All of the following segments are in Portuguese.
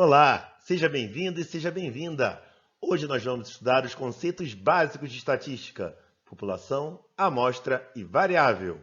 Olá, seja bem-vindo e seja bem-vinda. Hoje nós vamos estudar os conceitos básicos de estatística: população, amostra e variável.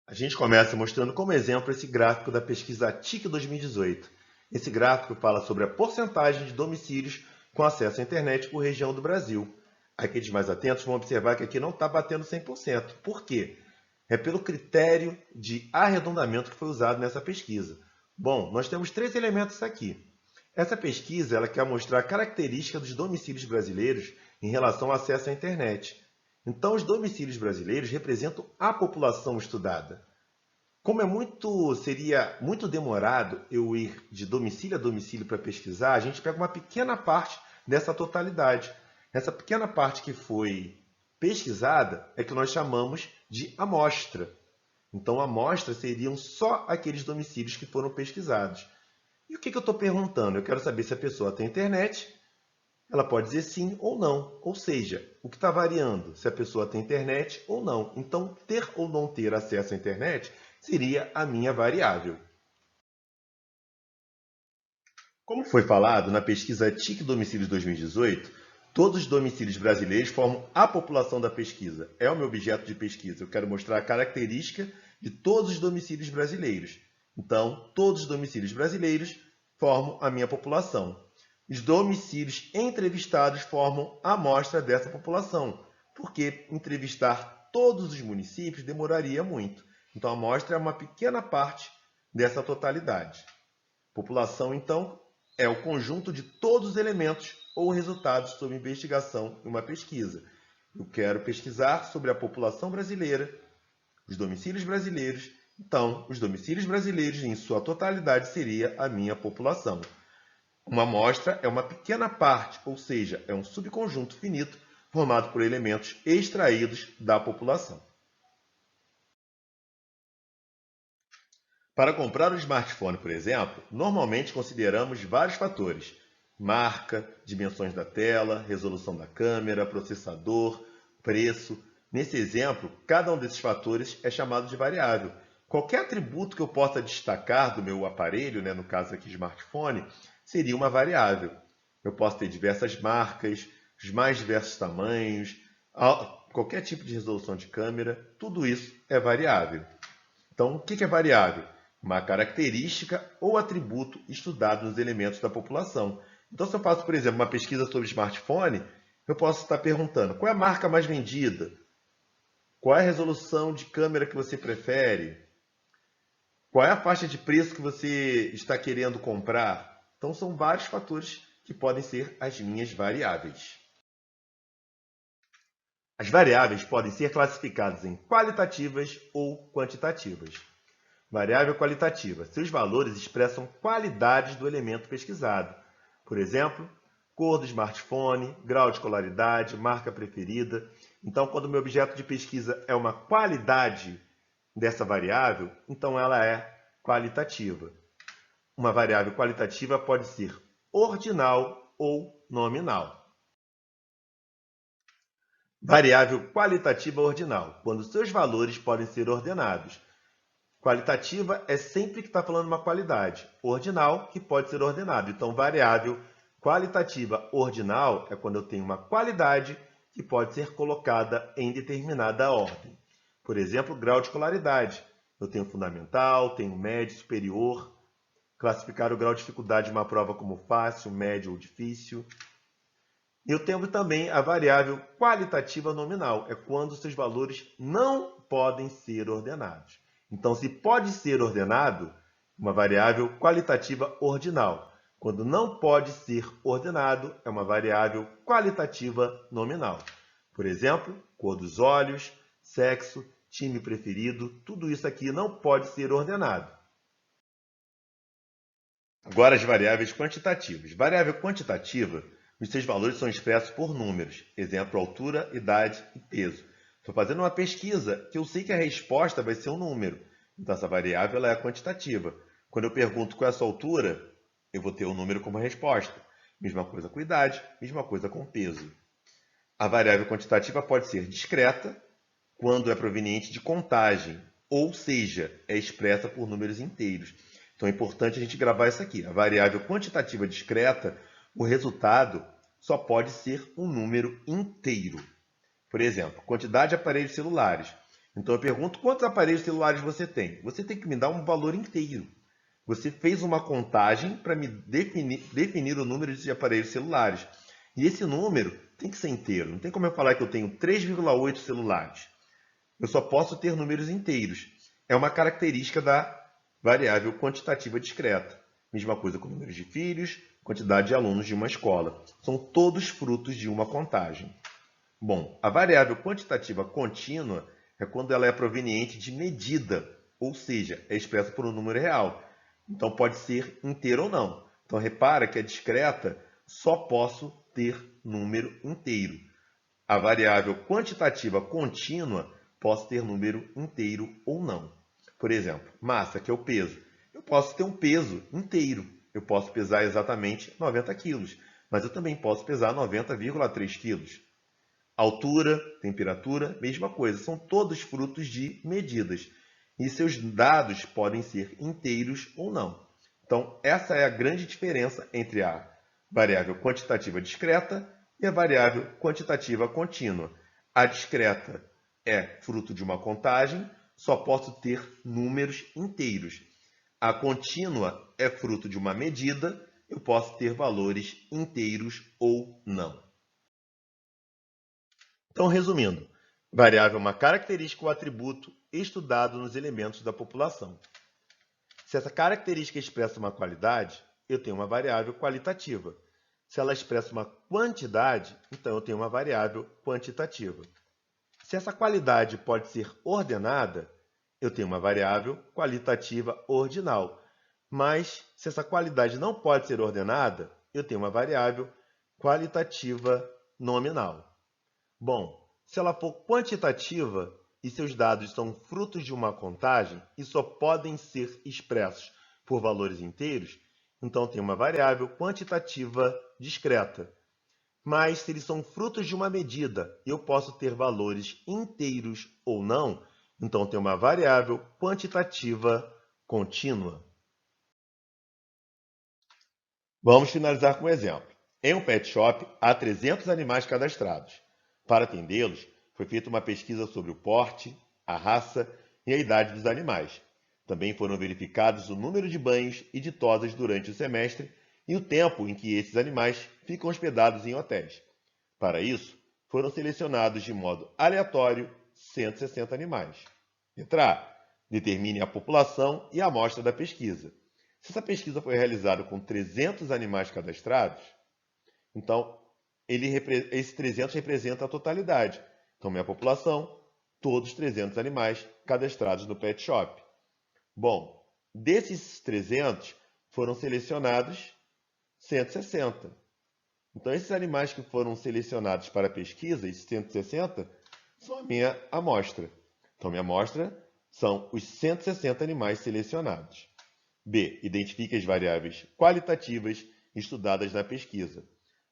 A gente começa mostrando como exemplo esse gráfico da pesquisa TIC 2018. Esse gráfico fala sobre a porcentagem de domicílios com acesso à internet por região do Brasil. Aqueles mais atentos vão observar que aqui não está batendo 100%. Por quê? É pelo critério de arredondamento que foi usado nessa pesquisa. Bom, nós temos três elementos aqui. Essa pesquisa ela quer mostrar a característica dos domicílios brasileiros em relação ao acesso à internet. Então, os domicílios brasileiros representam a população estudada. Como seria muito demorado eu ir de domicílio a domicílio para pesquisar, a gente pega uma pequena parte dessa totalidade. Essa pequena parte que foi pesquisada é que nós chamamos de amostra. Então, a amostra seriam só aqueles domicílios que foram pesquisados. E o que eu estou perguntando? Eu quero saber se a pessoa tem internet. Ela pode dizer sim ou não. Ou seja, o que está variando? Se a pessoa tem internet ou não. Então, ter ou não ter acesso à internet seria a minha variável. Como foi falado na pesquisa TIC Domicílios 2018, todos os domicílios brasileiros formam a população da pesquisa. É o meu objeto de pesquisa. Eu quero mostrar a característica de todos os domicílios brasileiros. Então, todos os domicílios brasileiros formam a minha população. Os domicílios entrevistados formam a amostra dessa população, porque entrevistar todos os municípios demoraria muito. Então, a amostra é uma pequena parte dessa totalidade. População, então, é o conjunto de todos os elementos ou resultados sob investigação em uma pesquisa. Eu quero pesquisar sobre a população brasileira, os domicílios brasileiros. Então, os domicílios brasileiros, em sua totalidade, seria a minha população. Uma amostra é uma pequena parte, ou seja, é um subconjunto finito formado por elementos extraídos da população. Para comprar um smartphone, por exemplo, normalmente consideramos vários fatores: marca, dimensões da tela, resolução da câmera, processador, preço. Nesse exemplo, cada um desses fatores é chamado de variável. Qualquer atributo que eu possa destacar do meu aparelho, no caso aqui smartphone, seria uma variável. Eu posso ter diversas marcas, os mais diversos tamanhos, qualquer tipo de resolução de câmera, tudo isso é variável. Então, o que é variável? Uma característica ou atributo estudado nos elementos da população. Então, se eu faço, por exemplo, uma pesquisa sobre smartphone, eu posso estar perguntando qual é a marca mais vendida? Qual é a resolução de câmera que você prefere? Qual é a faixa de preço que você está querendo comprar? Então, são vários fatores que podem ser as minhas variáveis. As variáveis podem ser classificadas em qualitativas ou quantitativas. Variável qualitativa. Seus valores expressam qualidades do elemento pesquisado. Por exemplo, cor do smartphone, grau de escolaridade, marca preferida. Então, quando o meu objeto de pesquisa é uma qualidade dessa variável, então ela é qualitativa. Uma variável qualitativa pode ser ordinal ou nominal. Variável qualitativa ordinal, quando seus valores podem ser ordenados. Qualitativa é sempre que está falando uma qualidade. Ordinal, que pode ser ordenado. Então, variável qualitativa ordinal é quando eu tenho uma qualidade que pode ser colocada em determinada ordem. Por exemplo, grau de escolaridade. Eu tenho fundamental, tenho médio, superior. Classificar o grau de dificuldade de uma prova como fácil, médio ou difícil. Eu tenho também a variável qualitativa nominal. É quando seus valores não podem ser ordenados. Então, se pode ser ordenado, uma variável qualitativa ordinal. Quando não pode ser ordenado, é uma variável qualitativa nominal. Por exemplo, cor dos olhos, sexo, time preferido, tudo isso aqui não pode ser ordenado. Agora as variáveis quantitativas. Variável quantitativa, os seus valores são expressos por números. Exemplo, altura, idade e peso. Estou fazendo uma pesquisa que eu sei que a resposta vai ser um número. Então, essa variável ela é quantitativa. Quando eu pergunto qual é a sua altura, eu vou ter um número como resposta. Mesma coisa com idade, mesma coisa com peso. A variável quantitativa pode ser discreta, quando é proveniente de contagem, ou seja, é expressa por números inteiros. Então é importante a gente gravar isso aqui. A variável quantitativa discreta, o resultado só pode ser um número inteiro. Por exemplo, quantidade de aparelhos celulares. Então eu pergunto quantos aparelhos celulares você tem. Você tem que me dar um valor inteiro. Você fez uma contagem para me definir o número de aparelhos celulares. E esse número tem que ser inteiro. Não tem como eu falar que eu tenho 3,8 celulares. Eu só posso ter números inteiros. É uma característica da variável quantitativa discreta. Mesma coisa com números de filhos, quantidade de alunos de uma escola. São todos frutos de uma contagem. Bom, a variável quantitativa contínua é quando ela é proveniente de medida, ou seja, é expressa por um número real. Então pode ser inteiro ou não. Então repara que a discreta só posso ter número inteiro. A variável quantitativa contínua posso ter número inteiro ou não. Por exemplo, massa, que é o peso. Eu posso ter um peso inteiro. Eu posso pesar exatamente 90 quilos, mas eu também posso pesar 90,3 quilos. Altura, temperatura, mesma coisa. São todos frutos de medidas. E seus dados podem ser inteiros ou não. Então, essa é a grande diferença entre a variável quantitativa discreta e a variável quantitativa contínua. A discreta é fruto de uma contagem, só posso ter números inteiros. A contínua é fruto de uma medida, eu posso ter valores inteiros ou não. Então, resumindo, variável é uma característica ou atributo estudado nos elementos da população. Se essa característica expressa uma qualidade, eu tenho uma variável qualitativa. Se ela expressa uma quantidade, então eu tenho uma variável quantitativa. Se essa qualidade pode ser ordenada, eu tenho uma variável qualitativa ordinal. Mas, se essa qualidade não pode ser ordenada, eu tenho uma variável qualitativa nominal. Bom, se ela for quantitativa e seus dados são frutos de uma contagem e só podem ser expressos por valores inteiros, então tem uma variável quantitativa discreta. Mas se eles são frutos de uma medida e eu posso ter valores inteiros ou não, então tem uma variável quantitativa contínua. Vamos finalizar com um exemplo. Em um pet shop, há 300 animais cadastrados. Para atendê-los, foi feita uma pesquisa sobre o porte, a raça e a idade dos animais. Também foram verificados o número de banhos e de tosas durante o semestre e o tempo em que esses animais ficam hospedados em hotéis. Para isso, foram selecionados de modo aleatório 160 animais. Letra A. Determine a população e a amostra da pesquisa. Se essa pesquisa foi realizada com 300 animais cadastrados, então esse 300 representa a totalidade. Então, minha população, todos os 300 animais cadastrados no pet shop. Bom, desses 300 foram selecionados 160. Então, esses animais que foram selecionados para a pesquisa, esses 160, são a minha amostra. Então, minha amostra são os 160 animais selecionados. B. Identifique as variáveis qualitativas estudadas na pesquisa.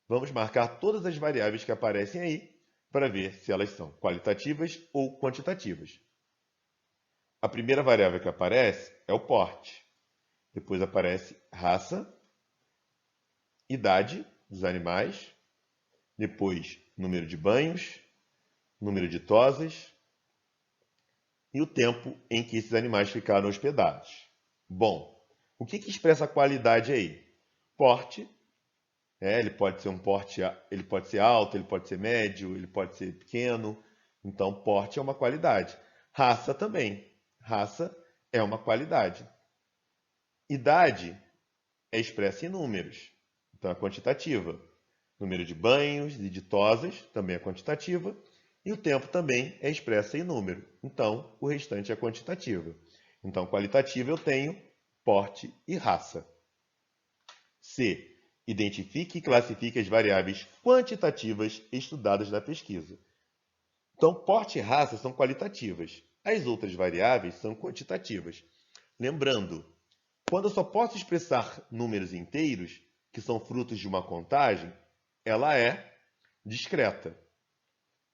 Vamos marcar todas as variáveis que aparecem aí para ver se elas são qualitativas ou quantitativas. A primeira variável que aparece é o porte. Depois aparece raça, idade dos animais, depois número de banhos, número de tosas e o tempo em que esses animais ficaram hospedados. Bom, o que expressa a qualidade aí? Porte. Ele pode ser um porte, ele pode ser alto, ele pode ser médio, ele pode ser pequeno. Então, porte é uma qualidade. Raça também. Raça é uma qualidade. Idade é expressa em números. Então, é quantitativa. Número de banhos e de tosas também é quantitativa. E o tempo também é expresso em número. Então, o restante é quantitativa. Então, qualitativa eu tenho porte e raça. C. Identifique e classifique as variáveis quantitativas estudadas na pesquisa. Então, porte e raça são qualitativas. As outras variáveis são quantitativas. Lembrando, quando eu só posso expressar números inteiros, que são frutos de uma contagem, ela é discreta.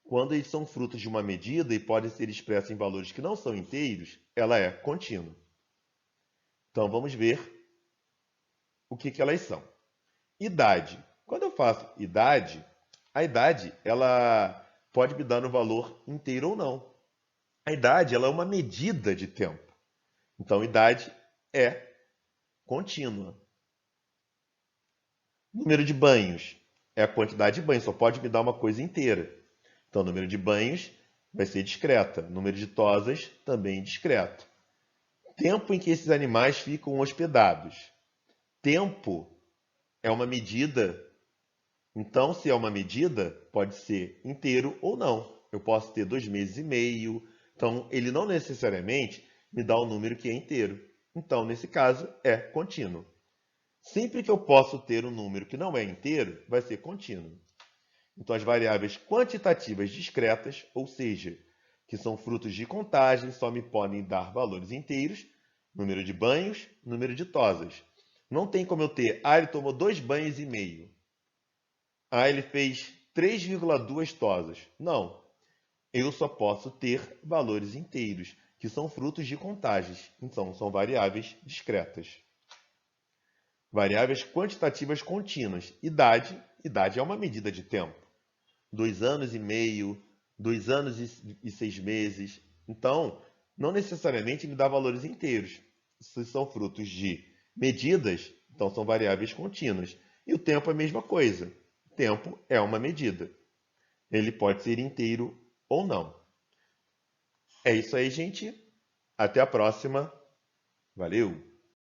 Quando eles são frutos de uma medida e podem ser expressos em valores que não são inteiros, ela é contínua. Então, vamos ver o que elas são. Idade. Quando eu faço idade, a idade ela pode me dar no valor inteiro ou não. A idade ela é uma medida de tempo. Então, idade é contínua. Número de banhos é a quantidade de banhos, só pode me dar uma coisa inteira. Então, número de banhos vai ser discreta. Número de tosas também discreto. Tempo em que esses animais ficam hospedados. Tempo é uma medida. Então, se é uma medida, pode ser inteiro ou não. Eu posso ter 2 meses e meio. Então, ele não necessariamente me dá o número que é inteiro. Então, nesse caso, é contínuo. Sempre que eu posso ter um número que não é inteiro, vai ser contínuo. Então, as variáveis quantitativas discretas, ou seja, que são frutos de contagem, só me podem dar valores inteiros, número de banhos, número de tosas. Não tem como eu ter, ele tomou 2 banhos e meio. Ele fez 3,2 tosas. Não, eu só posso ter valores inteiros, que são frutos de contagens. Então, são variáveis discretas. Variáveis quantitativas contínuas. Idade. Idade é uma medida de tempo. 2 anos e meio, 2 anos e 6 meses. Então, não necessariamente me dá valores inteiros. Se são frutos de medidas, então são variáveis contínuas. E o tempo é a mesma coisa. Tempo é uma medida. Ele pode ser inteiro ou não. É isso aí, gente. Até a próxima. Valeu!